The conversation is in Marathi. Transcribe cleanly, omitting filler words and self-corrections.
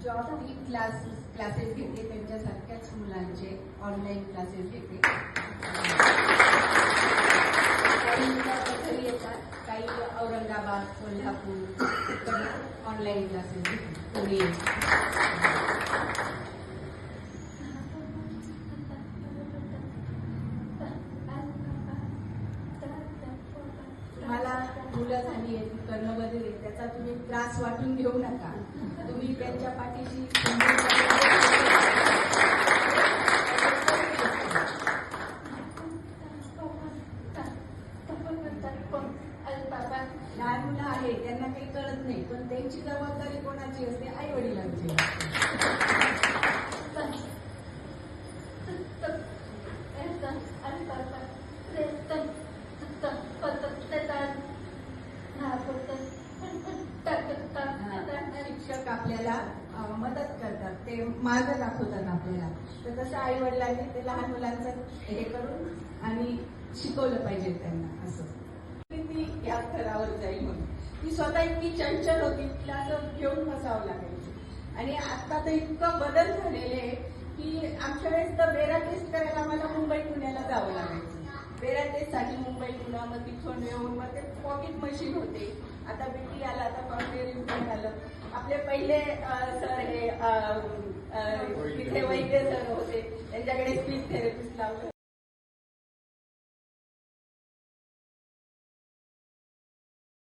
ज्योती क्लासेस घेते, त्यांच्यासारख्याच मुलांचे ऑनलाईन क्लासेस घेते. काही येतात, काही औरंगाबाद, कोल्हापूर ऑनलाईन क्लासेस घेते. तुम्हाला मुलं झाली आहे, ती कर्णबधिर आहे, त्याचा तुम्ही त्रास वाटून घेऊ नका. तुम्ही त्यांच्या पाठीशी लहान मुलं आहे, त्यांना काही कळत नाही, पण त्यांची जबाबदारी कोणाची असते? आई वडिलांची. शिक्षक आपल्याला मदत करतात, ते मार्ग दाखवतात आपल्याला. तर तसं आई वडिलांनी ते लहान मुलांचं हे करून आणि शिकवलं पाहिजे त्यांना. असं ती या स्तरावर जाईल म्हणून ती स्वतः इतकी चंचल होती, तिला असं घेऊन बसावं लागायचं. आणि आता तर इतकं बदल झालेले आहे की आमच्या वेळेस तर बेरा टेस्ट करायला आम्हाला मुंबई पुण्याला जावं लागायचं. बेरा टेस्टसाठी मुंबई पुणा, मग तिथून येऊन मग ते पॉकेट मशीन होते. आता बीटी आला, आता कॉन्ट्रेर इम्प्लांट आलं. आपले पहिले सर हे तिथे वैद्य सर होते, त्यांच्याकडे स्पीच थेरपिस्ट लावलं.